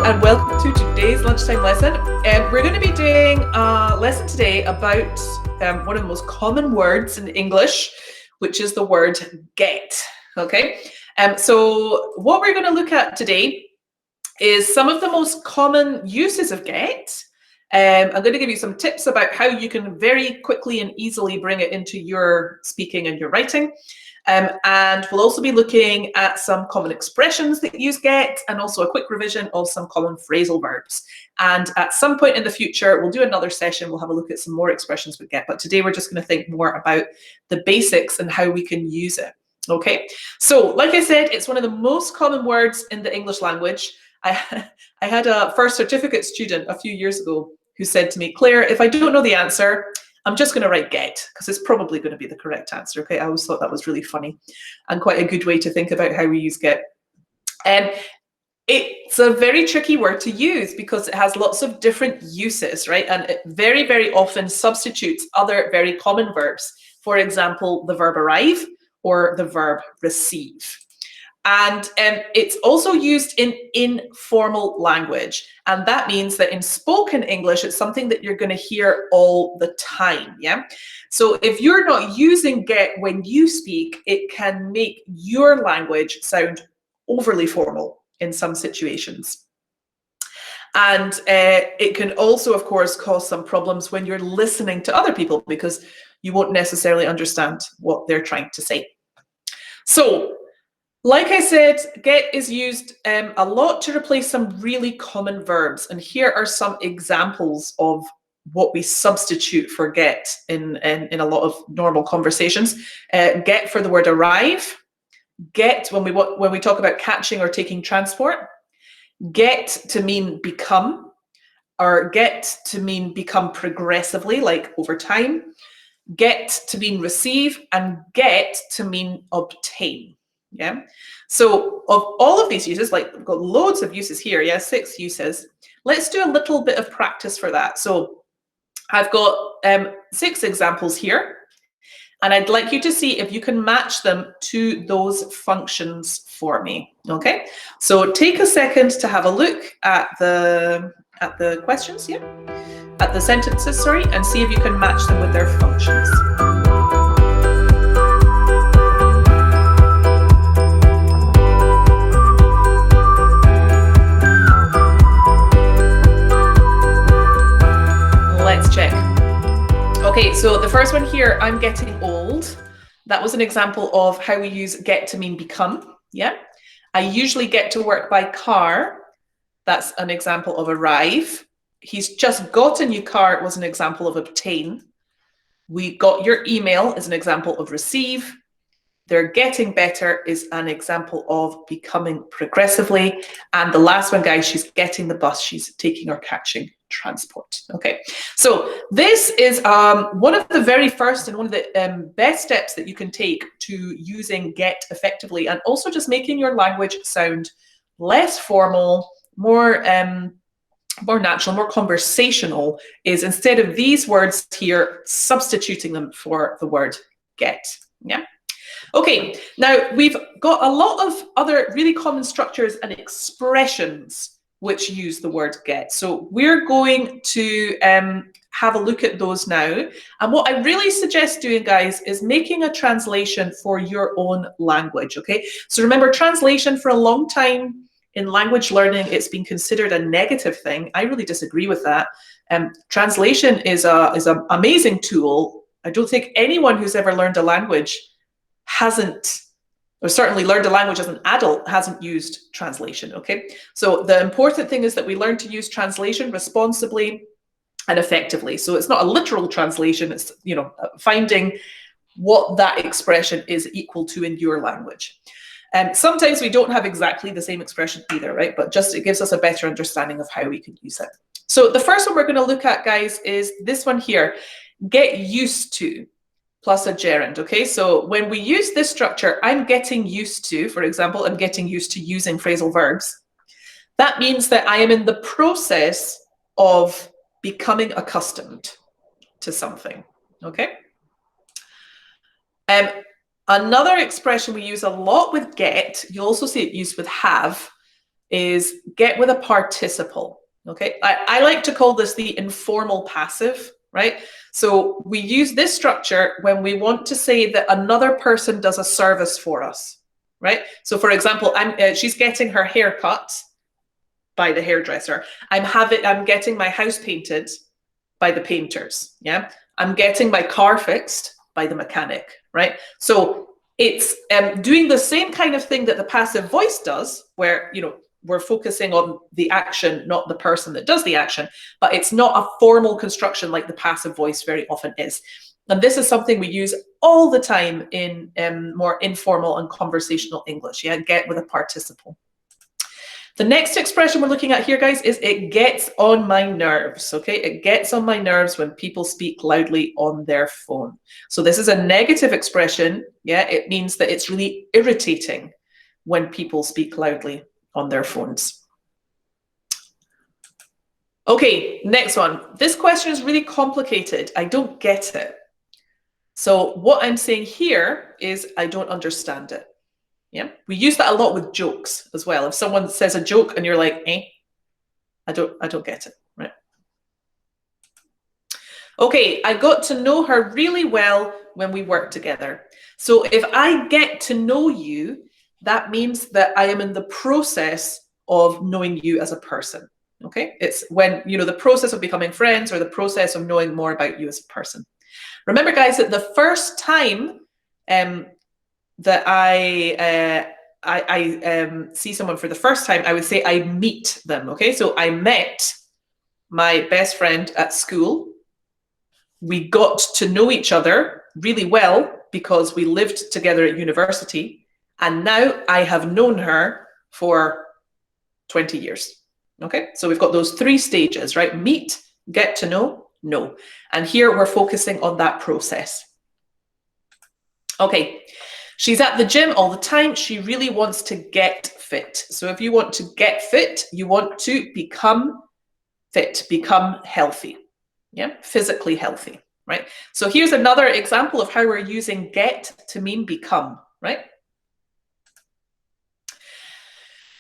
and welcome to today's lunchtime lesson. We're going to be doing a lesson today about one of the most common words in English, which is the word get. Okay, so what we're going to look at today is some of the most common uses of get. I'm going to give you some tips about how you can very quickly and easily bring it into your speaking and your writing. And we'll also be looking at some common expressions that use get, and also a quick revision of some common phrasal verbs. And at some point in the future, we'll do another session. We'll have a look at some more expressions with get. But today we're just going to think more about the basics and how we can use it. Okay, so like I said, it's one of the most common words in the English language. I had a first certificate student a few years ago who said to me, Claire, if I don't know the answer, I'm just going to write get, because it's probably going to be the correct answer. Okay, I always thought that was really funny and quite a good way to think about how we use get. And it's a very tricky word to use because it has lots of different uses, right? And it very, very often substitutes other very common verbs. For example, the verb arrive or the verb receive. And it's also used in informal language. And that means that in spoken English, it's something that you're going to hear all the time, yeah? So if you're not using get when you speak, it can make your language sound overly formal in some situations. And it can also, of course, cause some problems when you're listening to other people because you won't necessarily understand what they're trying to say. So, like I said, get is used a lot to replace some really common verbs. And here are some examples of what we substitute for get in a lot of normal conversations. Get for the word arrive. Get when we talk about catching or taking transport. Get to mean become. Or get to mean become progressively, like over time. Get to mean receive. And get to mean obtain. Yeah. So of all of these uses, like we've got loads of uses here. Yeah, 6 uses. Let's do a little bit of practice for that. So I've got 6 examples here, and I'd like you to see if you can match them to those functions for me. Okay. So take a second to have a look at the questions here, at the sentences, sorry, and see if you can match them with their functions. Let's check. Okay, so the first one here, I'm getting old. That was an example of how we use get to mean become. Yeah. I usually get to work by car. That's an example of arrive. He's just got a new car was an example of obtain. We got your email is an example of receive. They're getting better is an example of becoming progressively. And the last one, guys, she's getting the bus. She's taking or catching transport. Okay, so this is one of the very first and one of the best steps that you can take to using get effectively, and also just making your language sound less formal, more natural, more conversational, is instead of these words here, substituting them for the word get. Yeah. Okay, now we've got a lot of other really common structures and expressions which use the word get. So we're going to have a look at those now. And what I really suggest doing, guys, is making a translation for your own language, okay? So remember, translation for a long time in language learning, it's been considered a negative thing. I really disagree with that. Translation is an amazing tool. I don't think anyone who's ever learned a language hasn't, or certainly learned a language as an adult, hasn't used translation, okay? So the important thing is that we learn to use translation responsibly and effectively. So it's not a literal translation, it's, you know, finding what that expression is equal to in your language. And sometimes we don't have exactly the same expression either, right? But just it gives us a better understanding of how we can use it. So the first one we're going to look at, guys, is this one here, get used to, plus a gerund, okay? So when we use this structure, I'm getting used to, for example, I'm getting used to using phrasal verbs. That means that I am in the process of becoming accustomed to something, okay? Another expression we use a lot with get, you'll also see it used with have, is get with a participle. Okay, I like to call this the informal passive, right? So we use this structure when we want to say that another person does a service for us, right? So for example, she's getting her hair cut by the hairdresser. I'm getting my house painted by the painters. Yeah, I'm getting my car fixed by the mechanic, right? So it's doing the same kind of thing that the passive voice does, where we're focusing on the action, not the person that does the action, but it's not a formal construction like the passive voice very often is. And this is something we use all the time in more informal and conversational English. Yeah, get with a participle. The next expression we're looking at here, guys, is it gets on my nerves, okay? It gets on my nerves when people speak loudly on their phone. So this is a negative expression, yeah? It means that it's really irritating when people speak loudly on their phones. Okay, next one. This question is really complicated. I don't get it. So what I'm saying here is I don't understand it. Yeah, we use that a lot with jokes as well. If someone says a joke and you're like, I don't get it, right? Okay, I got to know her really well when we worked together. So if I get to know you, that means that I am in the process of knowing you as a person. Okay, it's when, the process of becoming friends or the process of knowing more about you as a person. Remember, guys, that the first time that I see someone for the first time, I would say I meet them, okay? So I met my best friend at school. We got to know each other really well because we lived together at university. And now I have known her for 20 years, okay? So we've got those three stages, right? Meet, get to know, know. And here we're focusing on that process. Okay. She's at the gym all the time. She really wants to get fit. So if you want to get fit, you want to become fit, become healthy, yeah, physically healthy, right? So here's another example of how we're using get to mean become, right?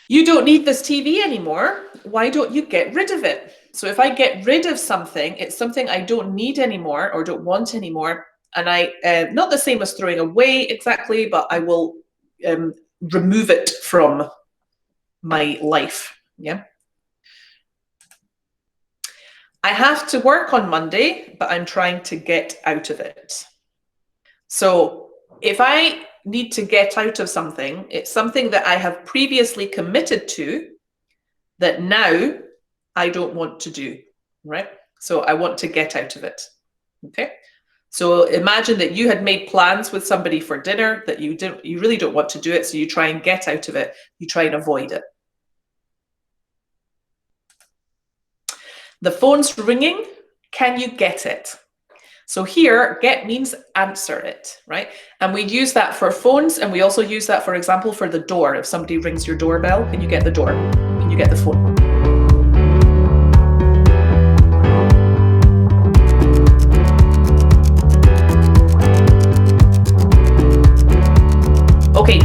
You don't need this TV anymore. Why don't you get rid of it? So if I get rid of something, it's something I don't need anymore or don't want anymore. And I, not the same as throwing away exactly, but I will remove it from my life, yeah? I have to work on Monday, but I'm trying to get out of it. So if I need to get out of something, it's something that I have previously committed to that now I don't want to do, right? So I want to get out of it, okay? So imagine that you had made plans with somebody for dinner that you really don't want to do it, so you try and get out of it. You try and avoid it. The phone's ringing. Can you get it? So here, get means answer it, right? And we use that for phones, and we also use that, for example, for the door. If somebody rings your doorbell, can you get the door? Can you get the phone? Okay,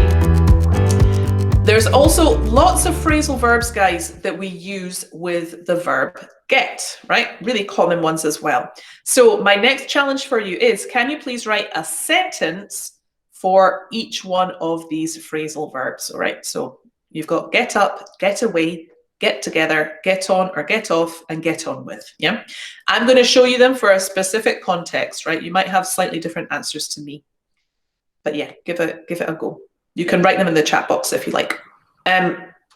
there's also lots of phrasal verbs, guys, that we use with the verb get, right? Really common ones as well. So my next challenge for you is, can you please write a sentence for each one of these phrasal verbs, all right? So you've got get up, get away, get together, get on or get off, and get on with, yeah? I'm going to show you them for a specific context, right? You might have slightly different answers to me. But yeah, give it a go. You can write them in the chat box if you like.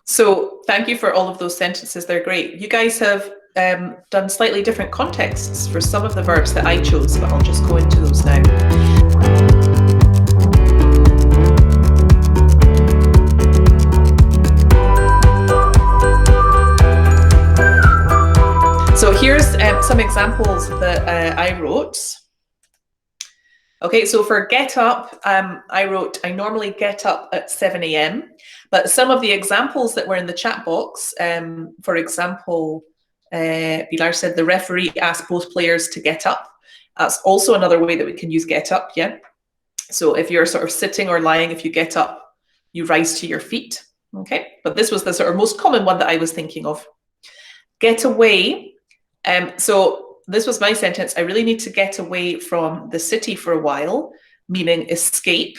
So thank you for all of those sentences. They're great. You guys have done slightly different contexts for some of the verbs that I chose, but I'll just go into those now. So here's some examples that I wrote. Okay, so for get up, I wrote, I normally get up at 7 a.m. But some of the examples that were in the chat box, for example, Pilar said the referee asked both players to get up. That's also another way that we can use get up, yeah? So if you're sort of sitting or lying, if you get up, you rise to your feet, Okay, but this was the sort of most common one that I was thinking of. Get away. So this was my sentence. I really need to get away from the city for a while, meaning escape.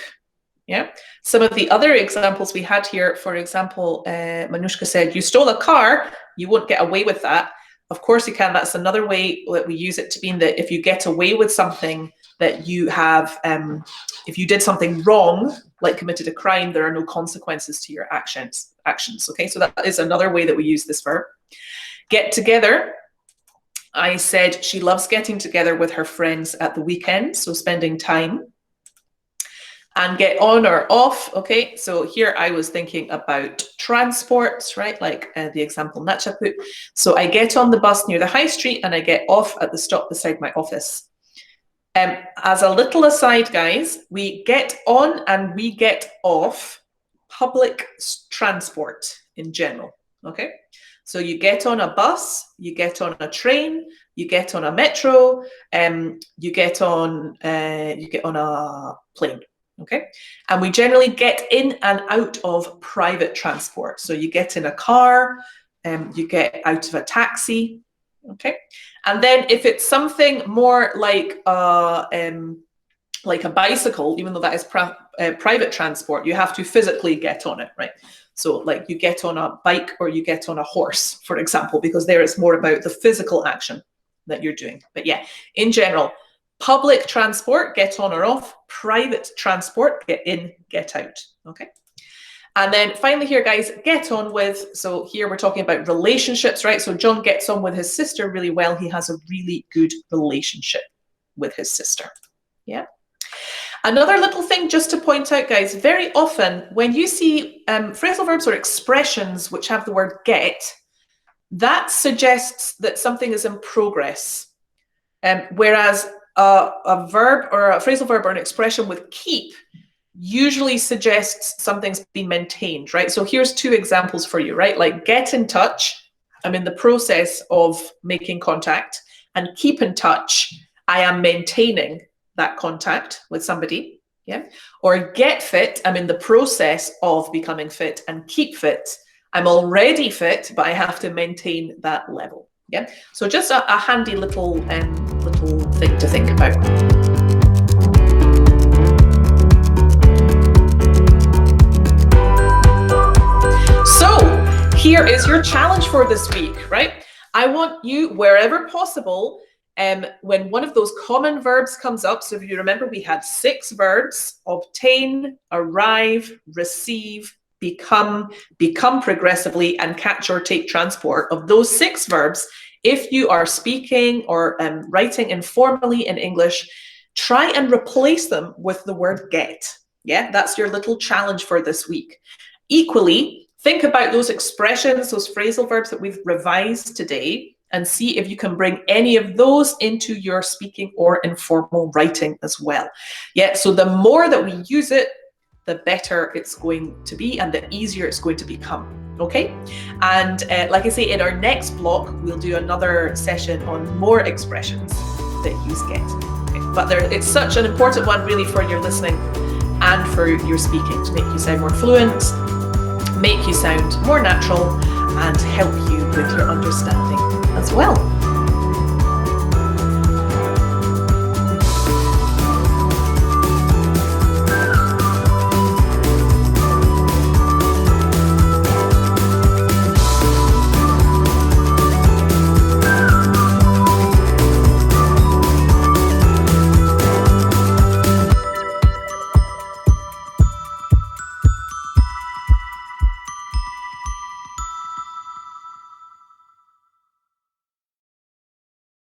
Yeah. Some of the other examples we had here, for example, Manushka said, you stole a car, you won't get away with that. Of course you can. That's another way that we use it to mean that if you get away with something that you have, if you did something wrong, like committed a crime, there are no consequences to your actions. Okay, so that is another way that we use this verb. Get together. I said she loves getting together with her friends at the weekend, so spending time. And get on or off. Okay, so here I was thinking about transports, right? Like the example Natcha put. So I get on the bus near the high street and I get off at the stop beside my office. As a little aside, guys, we get on and we get off public transport in general. Okay, so you get on a bus, you get on a train, you get on a metro, you get on a plane. Okay, and we generally get in and out of private transport. So you get in a car, you get out of a taxi. Okay, and then if it's something more like a bicycle, even though that is private transport, you have to physically get on it, right? So like you get on a bike or you get on a horse, for example, because there it's more about the physical action that you're doing. But yeah, in general, public transport, get on or off. Private transport, get in, get out. Okay. And then finally here, guys, get on with. So here we're talking about relationships, right? So John gets on with his sister really well. He has a really good relationship with his sister. Yeah. Another little thing just to point out, guys, very often when you see phrasal verbs or expressions which have the word get, that suggests that something is in progress. Whereas a verb or a phrasal verb or an expression with keep usually suggests something's been maintained, right? So here's two examples for you, right? Like get in touch, I'm in the process of making contact, and keep in touch, I am maintaining that contact with somebody, yeah? Or get fit, I'm in the process of becoming fit, and keep fit, I'm already fit, but I have to maintain that level. Yeah, so just a handy little thing to think about. So here is your challenge for this week, right? I want you, wherever possible, when one of those common verbs comes up, so if you remember we had 6 verbs: obtain, arrive, receive, become progressively, and catch or take transport. Of those 6 verbs, if you are speaking or writing informally in English, try and replace them with the word get. Yeah, that's your little challenge for this week. Equally, think about those expressions, those phrasal verbs that we've revised today, and see if you can bring any of those into your speaking or informal writing as well. Yeah, so the more that we use it, the better it's going to be and the easier it's going to become. Okay, and like I say, in our next block we'll do another session on more expressions that use get. Okay. But it's such an important one really for your listening and for your speaking, to make you sound more fluent, make you sound more natural, and help you with your understanding as well.